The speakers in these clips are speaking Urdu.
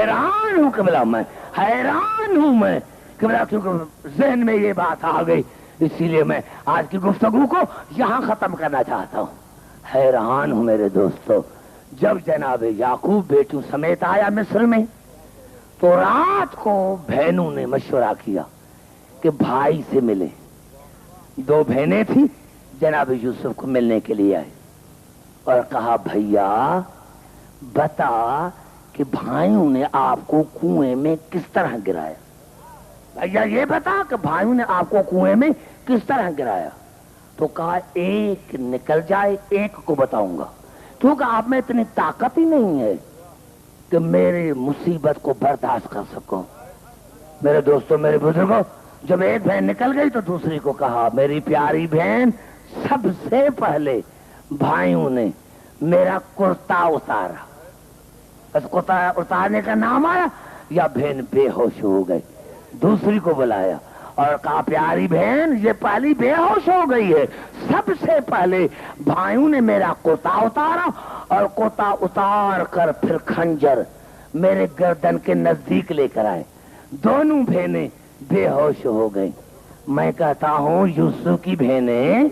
حیران ہوں قبلہ، میں حیران ہوں میں قبلہ، کیونکہ ذہن میں یہ بات آ گئی، اسی لیے میں آج کی گفتگو کو یہاں ختم کرنا چاہتا ہوں۔ حیران ہوں میرے دوستو، جب جناب یعقوب بیٹوں سمیت آیا مصر میں تو رات کو بہنوں نے مشورہ کیا کہ بھائی سے ملے۔ دو بہنیں تھیں، جناب یوسف کو ملنے کے لیے آئے اور کہا بھیا بتا کہ بھائیوں نے آپ کو کنویں میں کس طرح گرایا، بھیا یہ بتا کہ بھائیوں نے آپ کو کنویں میں کس طرح گرایا۔ تو کہا ایک نکل جائے ایک کو بتاؤں گا، کیونکہ آپ میں اتنی طاقت ہی نہیں ہے کہ میرے مصیبت کو برداشت کر سکوں۔ میرے دوستوں، میرے بزرگوں، جب ایک بہن نکل گئی تو دوسری کو کہا میری پیاری بہن، سب سے پہلے بھائیوں نے میرا کرتا اتارا، بس کرتا اتارنے کا نام آیا یا بہن بے ہوش ہو گئی۔ دوسری کو بلایا اور کہا پیاری بہن یہ پہلی بے ہوش ہو گئی ہے، سب سے پہلے بھائیوں نے میرا کرتا اتارا اور کرتا اتار کر پھر خنجر میرے گردن کے نزدیک لے کر آئے، دونوں بہنیں بے ہوش ہو گئی۔ میں کہتا ہوں یوسف کی بہنیں،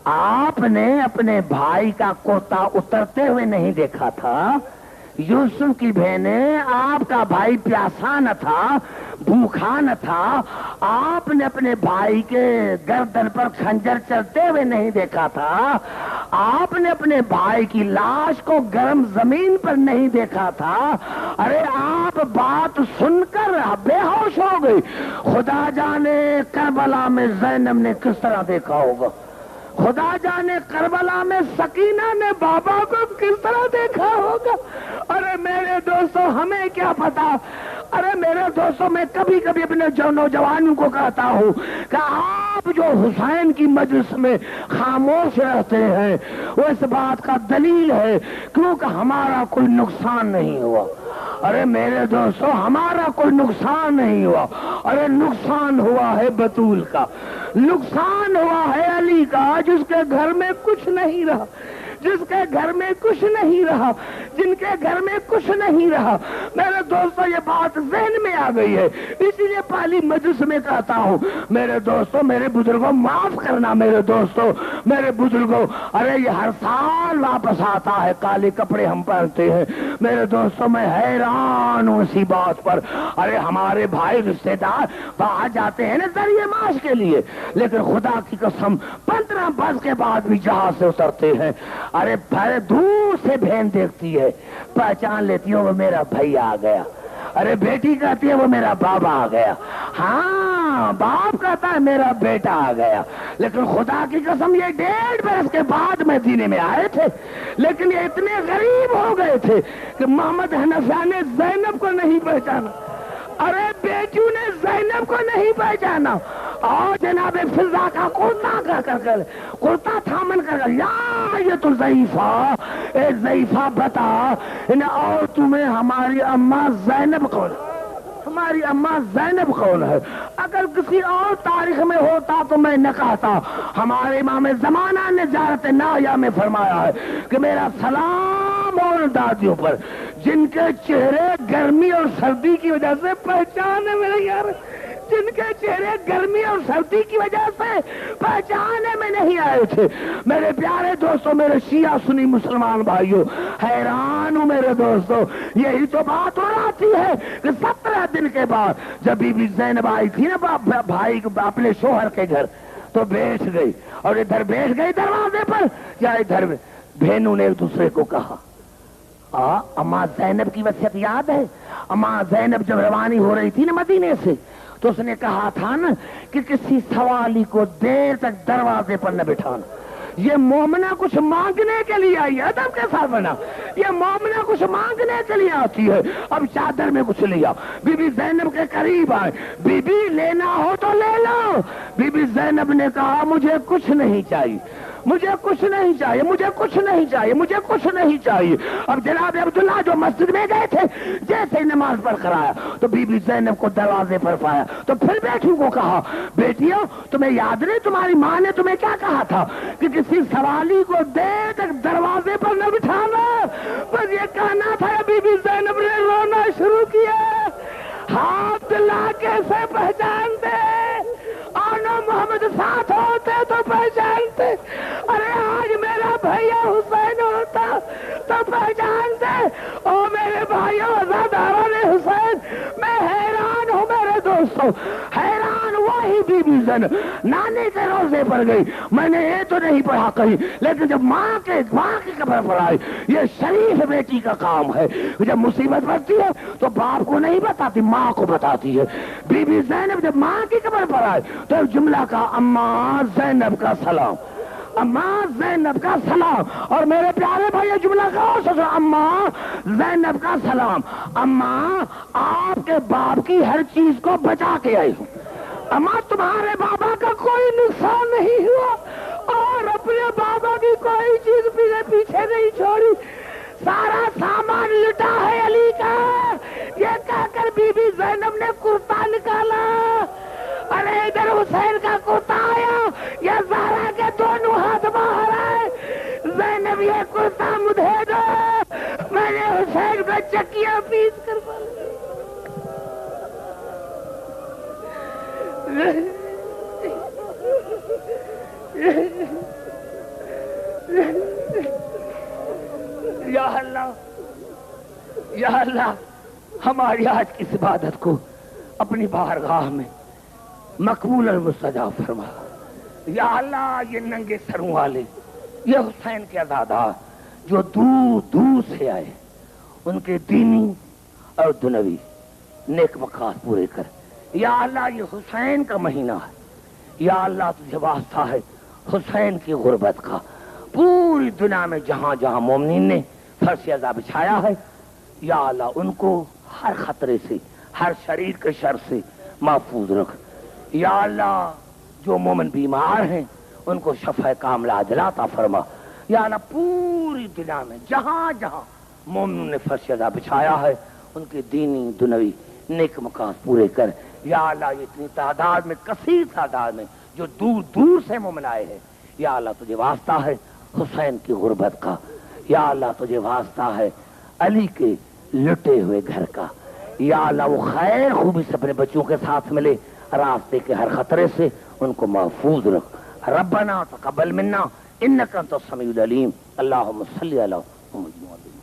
آپ نے اپنے بھائی کا کرتا اترتے ہوئے نہیں دیکھا تھا، یوسف کی بہنیں آپ کا بھائی پیاسا نہ تھا، بھوکھا نہ تھا، آپ نے اپنے بھائی کے گردن پر خنجر چلتے ہوئے نہیں دیکھا تھا، آپ نے اپنے بھائی کی لاش کو گرم زمین پر نہیں دیکھا تھا، ارے آپ بات سن کر بے ہوش ہو گئی۔ خدا جانے کربلا میں زینب نے کس طرح دیکھا ہوگا، خدا جانے کربلا میں سکینہ نے بابا کو کس طرح دیکھا ہوگا۔ ارے میرے دوستو ہمیں کیا پتا، ارے میرے دوستو میں کبھی کبھی اپنے نوجوانوں کو کہتا ہوں کہ آپ جو حسین کی مجلس میں خاموش رہتے ہیں وہ اس بات کا دلیل ہے کیونکہ ہمارا کوئی نقصان نہیں ہوا۔ ارے میرے دوستو ہمارا کوئی نقصان نہیں ہوا، ارے نقصان ہوا ہے بطول کا، نقصان ہوا ہے علی کا، جس کے گھر میں کچھ نہیں رہا، جس کے گھر میں کچھ نہیں رہا، جن کے گھر میں کچھ نہیں رہا۔ میرے دوستو یہ بات ذہن میں آ گئی ہے، اسی لیے پہلی مجلس میں کہتا ہوں میرے دوستو، میرے بزرگوں معاف کرنا، میرے دوستو، میرے بزرگوں، ارے یہ ہر سال واپس آتا ہے، کالے کپڑے ہم پہنتے ہیں۔ میرے دوستو میں حیران ہوں اسی بات پر، ارے ہمارے بھائی رشتے دار باہر جاتے ہیں نا ذریعے معاش کے لیے، لیکن خدا کی قسم 15 برس کے بعد بھی جہاز سے اترتے ہیں، ارے پہلے دور سے بہن دیکھتی ہے، پہچان لیتی ہے وہ میرا بھائی آ گیا، ارے بیٹی کہتی ہے وہ میرا بابا آ گیا، ہاں باپ کہتا ہے میرا بیٹا آ گیا، لیکن خدا کی قسم یہ 1.5 برس کے بعد مدینے میں آئے تھے، لیکن یہ اتنے غریب ہو گئے تھے کہ محمد حنفیہ نے زینب کو نہیں پہچانا، ارے بیٹیوں نے زینب کو نہیں پہچانا، اور جناب فضا کا کرتا کر کرتا تھامن کر یا یہ تو ضعیفہ، اے ضعیفہ بتا اور تمہیں ہماری اماں زینب کون، ہماری اماں زینب کون ہے؟ اگر کسی اور تاریخ میں ہوتا تو میں نہ کہتا، ہمارے امام زمانہ نے زیارت نایا میں فرمایا ہے کہ میرا سلام اور دادیوں پر جن کے چہرے گرمی اور سردی کی وجہ سے پہچانے میں نہیں آ رہے، جن کے چہرے گرمی اور سردی کی وجہ سے پہچانے میں نہیں آئے تھے۔ میرے پیارے دوستوں، میرے شیعہ سنی مسلمان بھائیوں، حیران ہوں میرے دوستوں، یہی تو بات ہو رہی ہے کہ 17 دن کے بعد جب بی بی زینب آئی تھی نا بھائی اپنے شوہر کے گھر تو بیٹھ گئی، اور ادھر بیٹھ گئی دروازے پر یا ادھر بہنوں نے ایک دوسرے کو کہا اماں زینب کی وصیت یاد ہے؟ اماں زینب جب روانی ہو رہی تھی نا مدینے سے تو اس نے کہا تھا نا کہ کسی سوالی کو دیر تک دروازے پر نہ بٹھانا، یہ مومنہ کچھ مانگنے کے لیے آئی ہے، ادب کے ساتھ بنا، یہ مومنہ کچھ مانگنے کے لیے آتی ہے۔ اب چادر میں کچھ لیا، بی بی زینب کے قریب آئے، بی بی لینا ہو تو لے لو، بی بی زینب نے کہا مجھے کچھ نہیں چاہیے، مجھے کچھ نہیں چاہیے، مجھے کچھ نہیں چاہیے، مجھے کچھ نہیں چاہیے۔ اب جناب عبداللہ جو مسجد میں گئے تھے، جیسے نماز پڑھ کر آیا تو بی بی زینب کو دروازے پر پایا تو پھر بیٹیوں کو کہا، بیٹیوں تمہیں یاد نہیں تمہاری ماں نے تمہیں کیا کہا تھا کہ کسی سوالی کو دیر تک دروازے پر نہ بٹھانا؟ بس یہ کہنا تھا۔ بی بی زینب نے رونا شروع کیا، ہاتھ لا کیسے پہچانتے، آنا محمد ساتھ ہوتے تو پہچانتے، ارے آج میرا بھیا حسین ہوتا تو پہچانتے۔ او میرے بھائیوں عزاداران حسین، میں حیران ہوں میرے دوستوں، حیران۔ وہی بی بی زینب نانے کے روزے پر گئی، میں نے یہ تو نہیں پڑھا کہیں، لیکن جب ماں کی قبر پر آئی، یہ شریف بیٹی کا کام ہے، جب مصیبت پڑتی ہے تو باپ کو نہیں بتاتی، ماں کو بتاتی ہے۔ بی بی زینب جب ماں کی قبر پر آئی تو ایک جملہ کا، اماں زینب کا سلام، اماں زینب کا سلام۔ اور میرے پیارے بھائی یہ جملہ کا اماں زینب کا سلام، اماں آپ کے باپ کی ہر چیز کو بچا کے آئی ہوں، اماں تمہارے بابا کا کوئی نقصان نہیں ہوا اور اپنے بابا کی کوئی چیز پیچھے نہیں چھوڑی، سارا سامان لٹا ہے علی کا۔ یہ کہہ کر بی بی زینب نے کرتا نکالا، ارے ادھر حسین کا کرتا آیا، یہ زہرا کے دونوں ہاتھ باہر آئے، زینب یہ کرتا مجھے دو، میں نے حسین کو چکیاں پیس کر یا اللہ، یا اللہ ہماری آج کی عبادت کو اپنی بارگاہ میں مقبول المستجاب فرما۔ یا اللہ یہ ننگے سروں والے، یہ حسین کے عزادار جو دور دور سے آئے، ان کے دینی اور دنوی نیک مقاصد پورے کر۔ یا اللہ یہ حسین کا مہینہ ہے، یا اللہ تجھے واسطہ ہے حسین کی غربت کا، پوری دنیا میں جہاں جہاں مومنین نے فرش عزا بچھایا ہے، یا اللہ ان کو ہر خطرے سے، ہر شریر کے شر سے محفوظ رکھ۔ یا اللہ جو مومن بیمار ہیں ان کو شفا کاملہ عاجلہ عطا فرما۔ یا اللہ پوری دنیا میں جہاں جہاں مومنوں نے فرش عزا بچھایا ہے ان کے دینی دنوی نیک مقاصد پورے کر۔ یا اللہ یہ اتنی تعداد میں، کثیر تعداد میں جو دور دور سے مومن آئے ہیں، یا اللہ تجھے واسطہ ہے حسین کی غربت کا، یا اللہ تجھے واسطہ ہے علی کے لٹے ہوئے گھر کا، یا اللہ وہ خیر خوبی سے اپنے بچوں کے ساتھ ملے، راستے کے ہر خطرے سے ان کو محفوظ رکھ۔ ربنا تقبل منا انک انت السمیع العلیم، اللہم صلی علی محمد۔